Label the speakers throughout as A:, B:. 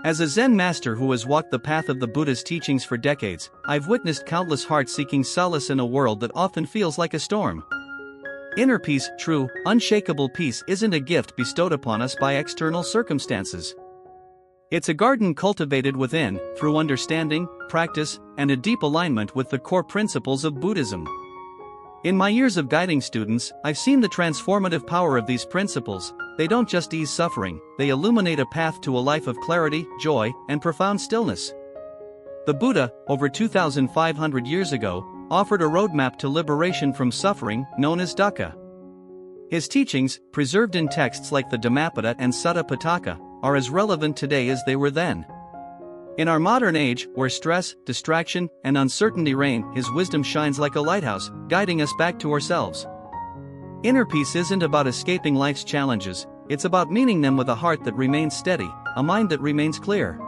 A: As a Zen master who has walked the path of the Buddha's teachings for decades, I've witnessed countless hearts seeking solace in a world that often feels like a storm. Inner peace, true, unshakable peace, isn't a gift bestowed upon us by external circumstances. It's a garden cultivated within, through understanding, practice, and a deep alignment with the core principles of Buddhism. In my years of guiding students, I've seen the transformative power of these principles. They don't just ease suffering, they illuminate a path to a life of clarity, joy, and profound stillness. The Buddha, over 2,500 years ago, offered a roadmap to liberation from suffering, known as dukkha. His teachings, preserved in texts like the Dhammapada and Sutta Pitaka, are as relevant today as they were then. In our modern age, where stress, distraction, and uncertainty reign, his wisdom shines like a lighthouse, guiding us back to ourselves. Inner peace isn't about escaping life's challenges, it's about meeting them with a heart that remains steady, a mind that remains clear.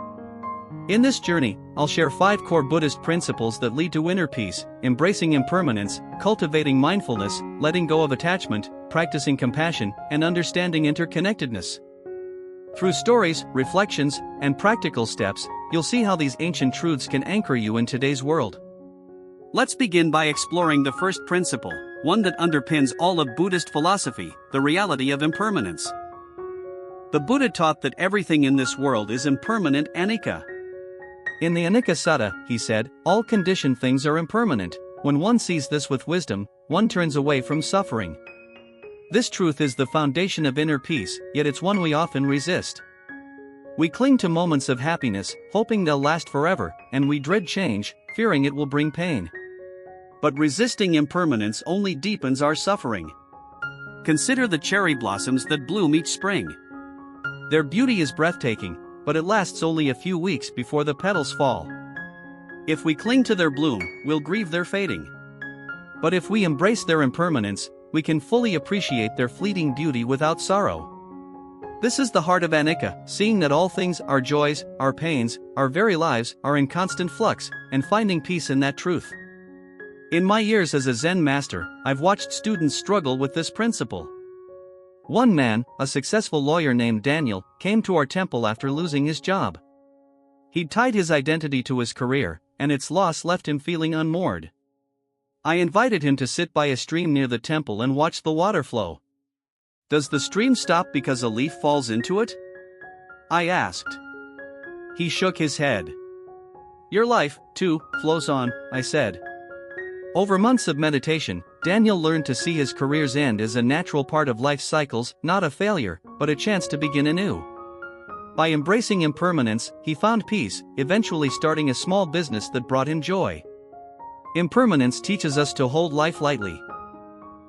A: In this journey, I'll share 5 core Buddhist principles that lead to inner peace: embracing impermanence, cultivating mindfulness, letting go of attachment, practicing compassion, and understanding interconnectedness. Through stories, reflections, and practical steps, you'll see how these ancient truths can anchor you in today's world. Let's begin by exploring the first principle, one that underpins all of Buddhist philosophy: the reality of impermanence. The Buddha taught that everything in this world is impermanent, anicca. In the Anicca Sutta, he said, all conditioned things are impermanent. When one sees this with wisdom, one turns away from suffering. This truth is the foundation of inner peace, yet it's one we often resist. We cling to moments of happiness, hoping they'll last forever, and we dread change, fearing it will bring pain. But resisting impermanence only deepens our suffering. Consider the cherry blossoms that bloom each spring. Their beauty is breathtaking, but it lasts only a few weeks before the petals fall. If we cling to their bloom, we'll grieve their fading. But if we embrace their impermanence, we can fully appreciate their fleeting beauty without sorrow. This is the heart of anicca, seeing that all things, our joys, our pains, our very lives, are in constant flux, and finding peace in that truth. In my years as a Zen master, I've watched students struggle with this principle. One man, a successful lawyer named Daniel, came to our temple after losing his job. He'd tied his identity to his career, and its loss left him feeling unmoored. I invited him to sit by a stream near the temple and watch the water flow. Does the stream stop because a leaf falls into it? I asked. He shook his head. Your life, too, flows on, I said. Over months of meditation, Daniel learned to see his career's end as a natural part of life's cycles, not a failure, but a chance to begin anew. By embracing impermanence, he found peace, eventually starting a small business that brought him joy. Impermanence teaches us to hold life lightly.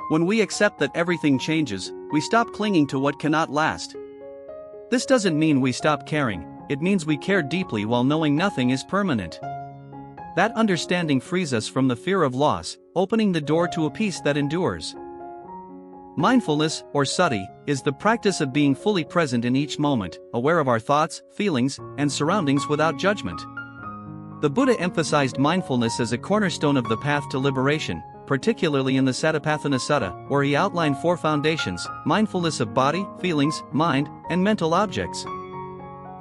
A: When we accept that everything changes, we stop clinging to what cannot last. This doesn't mean we stop caring, it means we care deeply while knowing nothing is permanent. That understanding frees us from the fear of loss, opening the door to a peace that endures. Mindfulness, or sati, is the practice of being fully present in each moment, aware of our thoughts, feelings, and surroundings without judgment. The Buddha emphasized mindfulness as a cornerstone of the path to liberation, particularly in the Satipatthana Sutta, where he outlined 4 foundations: mindfulness of body, feelings, mind, and mental objects.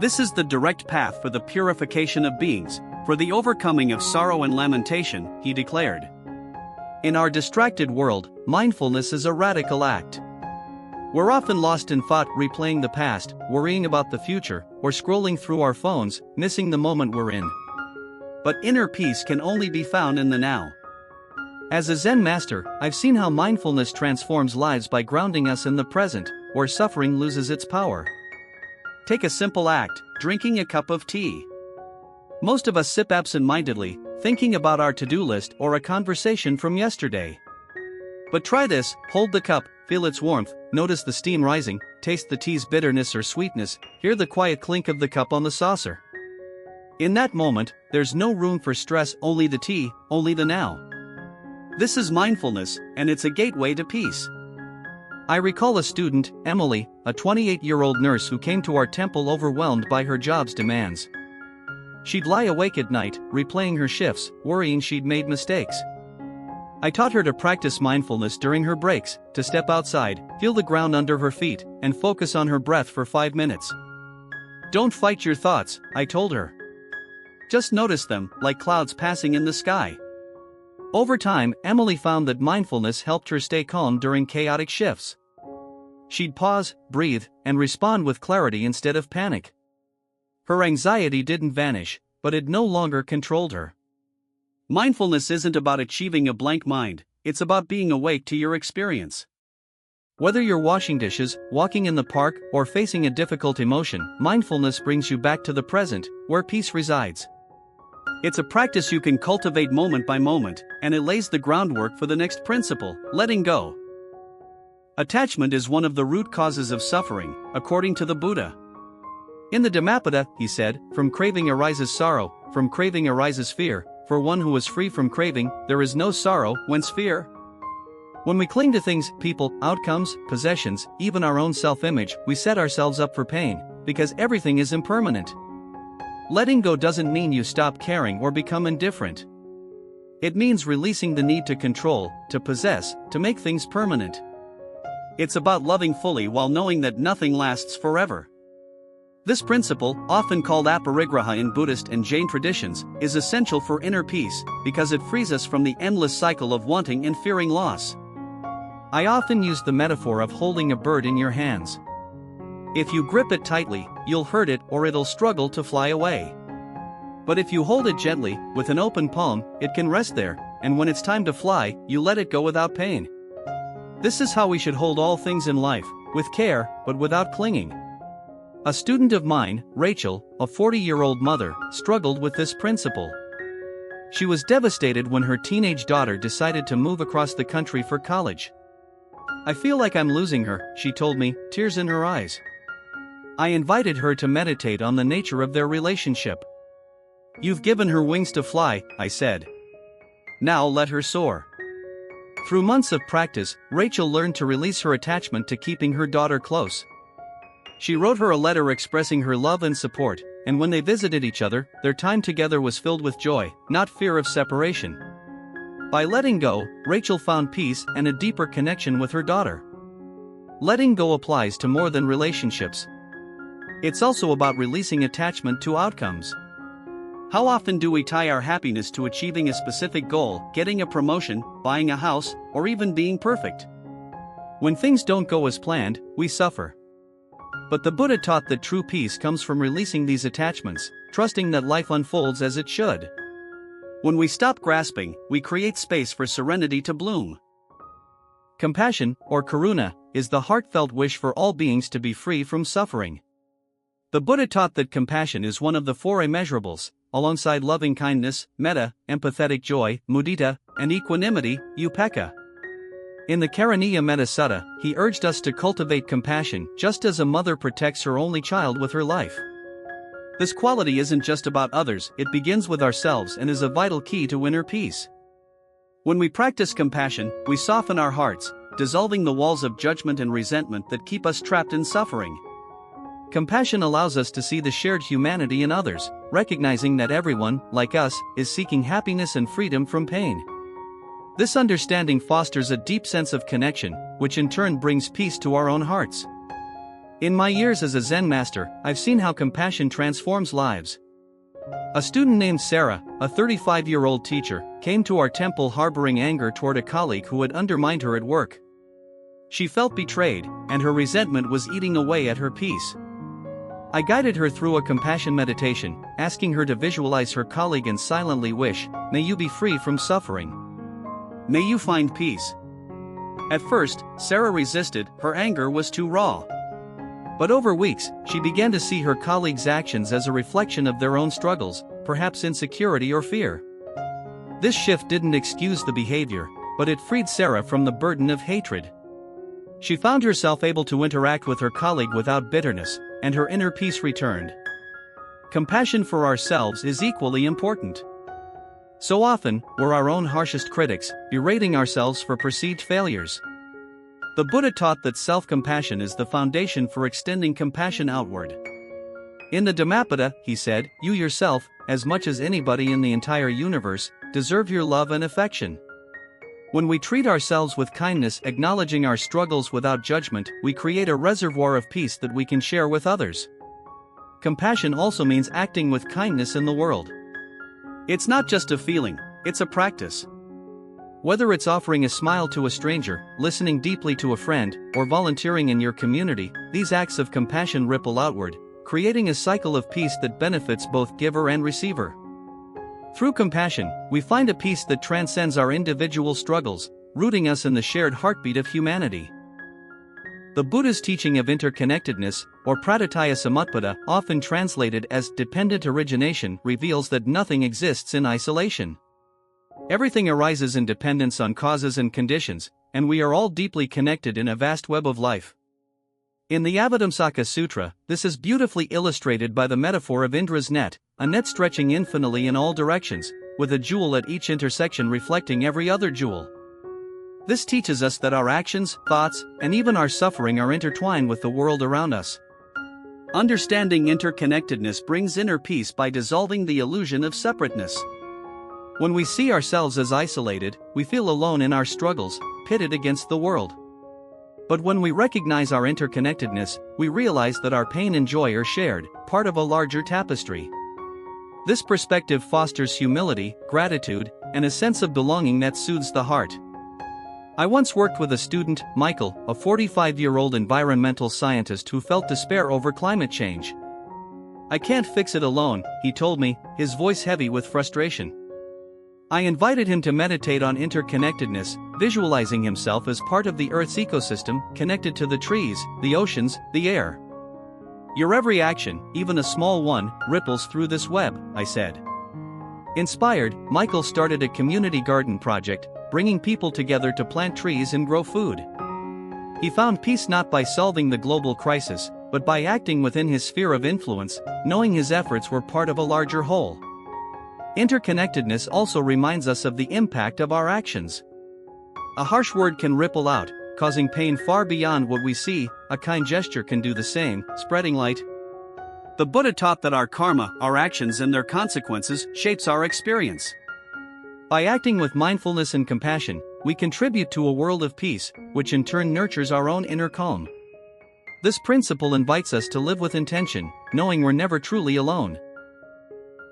A: This is the direct path for the purification of beings, for the overcoming of sorrow and lamentation, he declared. In our distracted world, mindfulness is a radical act. We're often lost in thought, replaying the past, worrying about the future, or scrolling through our phones, missing the moment we're in. But inner peace can only be found in the now. As a Zen master, I've seen how mindfulness transforms lives by grounding us in the present, where suffering loses its power. Take a simple act, drinking a cup of tea. Most of us sip absent-mindedly, thinking about our to-do list or a conversation from yesterday. But try this: hold the cup, feel its warmth, notice the steam rising, taste the tea's bitterness or sweetness, hear the quiet clink of the cup on the saucer. In that moment, there's no room for stress, only the tea, only the now. This is mindfulness, and it's a gateway to peace. I recall a student, Emily, a 28-year-old nurse who came to our temple overwhelmed by her job's demands. She'd lie awake at night, replaying her shifts, worrying she'd made mistakes. I taught her to practice mindfulness during her breaks, to step outside, feel the ground under her feet, and focus on her breath for 5 minutes. Don't fight your thoughts, I told her. Just notice them, like clouds passing in the sky. Over time, Emily found that mindfulness helped her stay calm during chaotic shifts. She'd pause, breathe, and respond with clarity instead of panic. Her anxiety didn't vanish, but it no longer controlled her. Mindfulness isn't about achieving a blank mind, it's about being awake to your experience. Whether you're washing dishes, walking in the park, or facing a difficult emotion, mindfulness brings you back to the present, where peace resides. It's a practice you can cultivate moment by moment, and it lays the groundwork for the next principle, letting go. Attachment is one of the root causes of suffering, according to the Buddha. In the Dhammapada, he said, from craving arises sorrow, from craving arises fear. For one who is free from craving, there is no sorrow, whence fear? When we cling to things, people, outcomes, possessions, even our own self-image, we set ourselves up for pain, because everything is impermanent. Letting go doesn't mean you stop caring or become indifferent. It means releasing the need to control, to possess, to make things permanent. It's about loving fully while knowing that nothing lasts forever. This principle, often called aparigraha in Buddhist and Jain traditions, is essential for inner peace, because it frees us from the endless cycle of wanting and fearing loss. I often use the metaphor of holding a bird in your hands. If you grip it tightly, you'll hurt it or it'll struggle to fly away. But if you hold it gently, with an open palm, it can rest there, and when it's time to fly, you let it go without pain. This is how we should hold all things in life, with care, but without clinging. A student of mine, Rachel, a 40-year-old mother, struggled with this principle. She was devastated when her teenage daughter decided to move across the country for college. I feel like I'm losing her, she told me, tears in her eyes. I invited her to meditate on the nature of their relationship. You've given her wings to fly, I said. Now let her soar. Through months of practice, Rachel learned to release her attachment to keeping her daughter close. She wrote her a letter expressing her love and support, and when they visited each other, their time together was filled with joy, not fear of separation. By letting go, Rachel found peace and a deeper connection with her daughter. Letting go applies to more than relationships. It's also about releasing attachment to outcomes. How often do we tie our happiness to achieving a specific goal, getting a promotion, buying a house, or even being perfect? When things don't go as planned, we suffer. But the Buddha taught that true peace comes from releasing these attachments, trusting that life unfolds as it should. When we stop grasping, we create space for serenity to bloom. Compassion, or karuna, is the heartfelt wish for all beings to be free from suffering. The Buddha taught that compassion is one of the four immeasurables, alongside loving kindness, metta, empathetic joy, mudita, and equanimity, upekkha. In the Karaniya Metta Sutta, he urged us to cultivate compassion just as a mother protects her only child with her life. This quality isn't just about others, it begins with ourselves and is a vital key to inner peace. When we practice compassion, we soften our hearts, dissolving the walls of judgment and resentment that keep us trapped in suffering. Compassion allows us to see the shared humanity in others, recognizing that everyone, like us, is seeking happiness and freedom from pain. This understanding fosters a deep sense of connection, which in turn brings peace to our own hearts. In my years as a Zen master, I've seen how compassion transforms lives. A student named Sarah, a 35-year-old teacher, came to our temple harboring anger toward a colleague who had undermined her at work. She felt betrayed, and her resentment was eating away at her peace. I guided her through a compassion meditation, asking her to visualize her colleague and silently wish, "May you be free from suffering. May you find peace." At first, Sarah resisted, her anger was too raw. But over weeks, she began to see her colleague's actions as a reflection of their own struggles, perhaps insecurity or fear. This shift didn't excuse the behavior, but it freed Sarah from the burden of hatred. She found herself able to interact with her colleague without bitterness, and her inner peace returned. Compassion for ourselves is equally important. So often, we're our own harshest critics, berating ourselves for perceived failures. The Buddha taught that self-compassion is the foundation for extending compassion outward. In the Dhammapada, he said, "You yourself, as much as anybody in the entire universe, deserve your love and affection." When we treat ourselves with kindness, acknowledging our struggles without judgment, we create a reservoir of peace that we can share with others. compassion also means acting with kindness in the world. It's not just a feeling, it's a practice. Whether it's offering a smile to a stranger, listening deeply to a friend, or volunteering in your community, these acts of compassion ripple outward, creating a cycle of peace that benefits both giver and receiver. Through compassion, we find a peace that transcends our individual struggles, rooting us in the shared heartbeat of humanity. The Buddha's teaching of interconnectedness, or pratitya samutpada, often translated as dependent origination, reveals that nothing exists in isolation. Everything arises in dependence on causes and conditions, and we are all deeply connected in a vast web of life. In the Avatamsaka Sutra, this is beautifully illustrated by the metaphor of Indra's net, a net stretching infinitely in all directions, with a jewel at each intersection reflecting every other jewel. This teaches us that our actions, thoughts, and even our suffering are intertwined with the world around us. Understanding interconnectedness brings inner peace by dissolving the illusion of separateness. When we see ourselves as isolated, we feel alone in our struggles, pitted against the world. But when we recognize our interconnectedness, we realize that our pain and joy are shared, part of a larger tapestry. This perspective fosters humility, gratitude, and a sense of belonging that soothes the heart. I once worked with a student, Michael, a 45-year-old environmental scientist who felt despair over climate change. "I can't fix it alone," he told me, his voice heavy with frustration. I invited him to meditate on interconnectedness, visualizing himself as part of the Earth's ecosystem, connected to the trees, the oceans, the air. "Your every action, even a small one, ripples through this web," I said. Inspired, Michael started a community garden project, bringing people together to plant trees and grow food. He found peace not by solving the global crisis, but by acting within his sphere of influence, knowing his efforts were part of a larger whole. Interconnectedness also reminds us of the impact of our actions. A harsh word can ripple out, causing pain far beyond what we see. A kind gesture can do the same, spreading light. The Buddha taught that our karma, our actions and their consequences, shapes our experience. By acting with mindfulness and compassion, we contribute to a world of peace, which in turn nurtures our own inner calm. This principle invites us to live with intention, knowing we're never truly alone.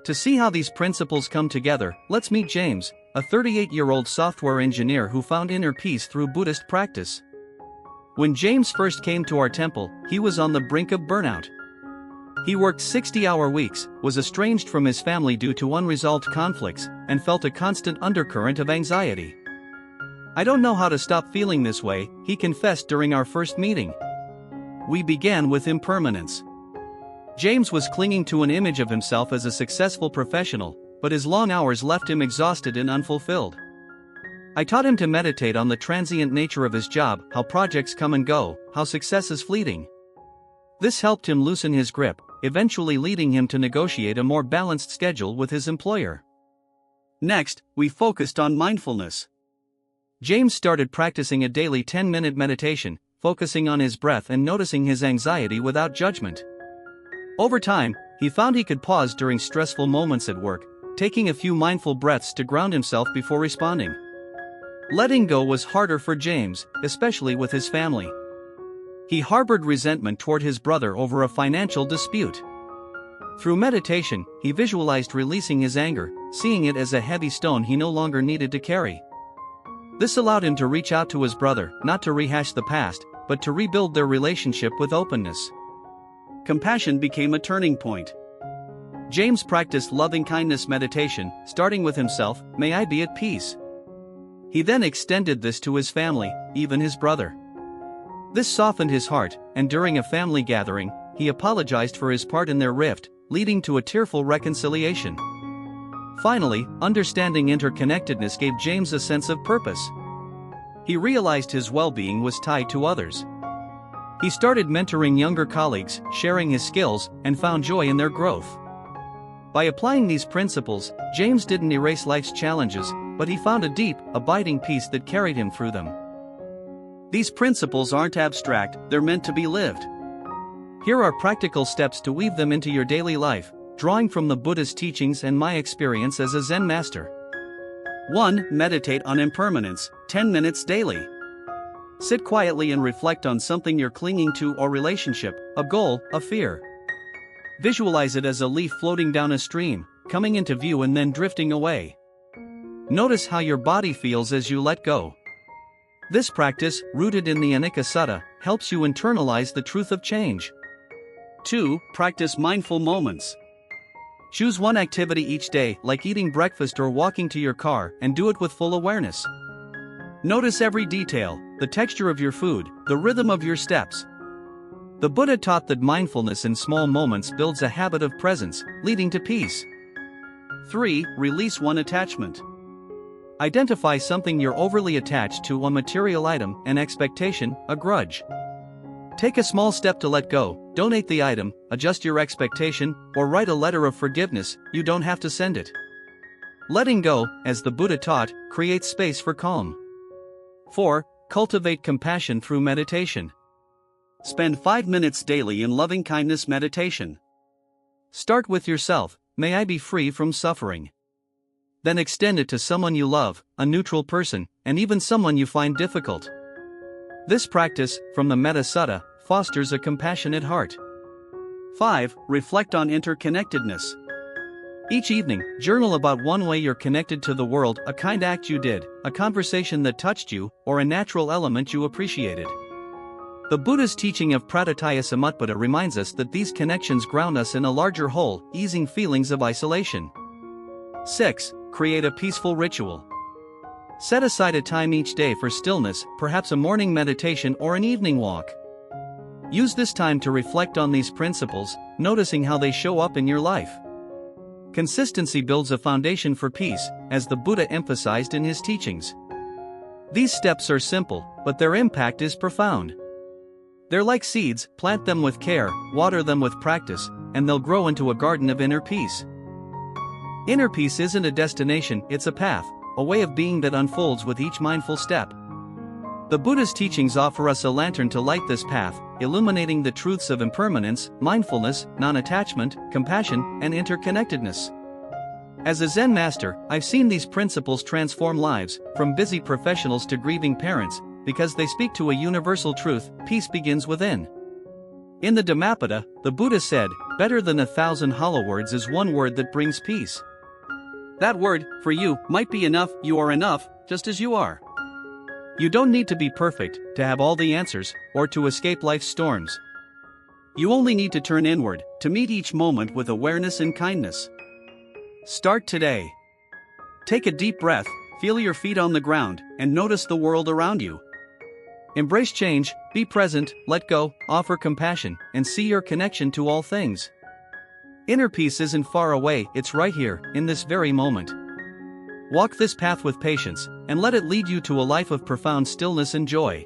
A: To see how these principles come together, let's meet James, a 38-year-old software engineer who found inner peace through Buddhist practice. When James first came to our temple, he was on the brink of burnout. He worked 60-hour weeks, was estranged from his family due to unresolved conflicts, and felt a constant undercurrent of anxiety. "I don't know how to stop feeling this way," he confessed during our first meeting. We began with impermanence. James was clinging to an image of himself as a successful professional, but his long hours left him exhausted and unfulfilled. I taught him to meditate on the transient nature of his job, how projects come and go, how success is fleeting. This helped him loosen his grip, eventually leading him to negotiate a more balanced schedule with his employer. Next, we focused on mindfulness. James started practicing a daily 10-minute meditation, focusing on his breath and noticing his anxiety without judgment. Over time, he found he could pause during stressful moments at work, taking a few mindful breaths to ground himself before responding. Letting go was harder for James, especially with his family. He harbored resentment toward his brother over a financial dispute. Through meditation, he visualized releasing his anger, seeing it as a heavy stone he no longer needed to carry. This allowed him to reach out to his brother, not to rehash the past, but to rebuild their relationship with openness. Compassion became a turning point. James practiced loving-kindness meditation, starting with himself, "May I be at peace." He then extended this to his family, even his brother. This softened his heart, and during a family gathering, he apologized for his part in their rift, leading to a tearful reconciliation. Finally, understanding interconnectedness gave James a sense of purpose. He realized his well-being was tied to others. He started mentoring younger colleagues, sharing his skills, and found joy in their growth. By applying these principles, James didn't erase life's challenges, but he found a deep, abiding peace that carried him through them. These principles aren't abstract, they're meant to be lived. Here are practical steps to weave them into your daily life, drawing from the Buddha's teachings and my experience as a Zen master. 1. Meditate on impermanence, 10 minutes daily. Sit quietly and reflect on something you're clinging to or relationship, a goal, a fear. Visualize it as a leaf floating down a stream, coming into view and then drifting away. Notice how your body feels as you let go. This practice, rooted in the Anicca Sutta, helps you internalize the truth of change. 2. Practice mindful moments. Choose one activity each day, like eating breakfast or walking to your car, and do it with full awareness. Notice every detail, the texture of your food, the rhythm of your steps. The Buddha taught that mindfulness in small moments builds a habit of presence, leading to peace. 3. Release one attachment. Identify something you're overly attached to: a material item, an expectation, a grudge. Take a small step to let go, donate the item, adjust your expectation, or write a letter of forgiveness. You don't have to send it. Letting go, as the Buddha taught, creates space for calm. 4. Cultivate compassion through meditation. Spend 5 minutes daily in loving-kindness meditation. Start with yourself: may I be free from suffering. Then extend it to someone you love, a neutral person, and even someone you find difficult. This practice, from the Metta Sutta, fosters a compassionate heart. 5. Reflect on interconnectedness. Each evening, journal about one way you're connected to the world: a kind act you did, a conversation that touched you, or a natural element you appreciated. The Buddha's teaching of Pratyaya Samutpada reminds us that these connections ground us in a larger whole, easing feelings of isolation. 6. Create a peaceful ritual. Set aside a time each day for stillness, perhaps a morning meditation or an evening walk. Use this time to reflect on these principles, noticing how they show up in your life. Consistency builds a foundation for peace, as the Buddha emphasized in his teachings. These steps are simple, but their impact is profound. They're like seeds: plant them with care, water them with practice, and they'll grow into a garden of inner peace. Inner peace isn't a destination, it's a path, a way of being that unfolds with each mindful step. The Buddha's teachings offer us a lantern to light this path, illuminating the truths of impermanence, mindfulness, non-attachment, compassion, and interconnectedness. As a Zen master, I've seen these principles transform lives, from busy professionals to grieving parents, because they speak to a universal truth: peace begins within. In the Dhammapada, the Buddha said, "Better than 1,000 hollow words is one word that brings peace." That word, for you, might be enough. You are enough, just as you are. You don't need to be perfect, to have all the answers, or to escape life's storms. You only need to turn inward, to meet each moment with awareness and kindness. Start today. Take a deep breath, feel your feet on the ground, and notice the world around you. Embrace change, be present, let go, offer compassion, and see your connection to all things. Inner peace isn't far away, it's right here, in this very moment. Walk this path with patience, and let it lead you to a life of profound stillness and joy.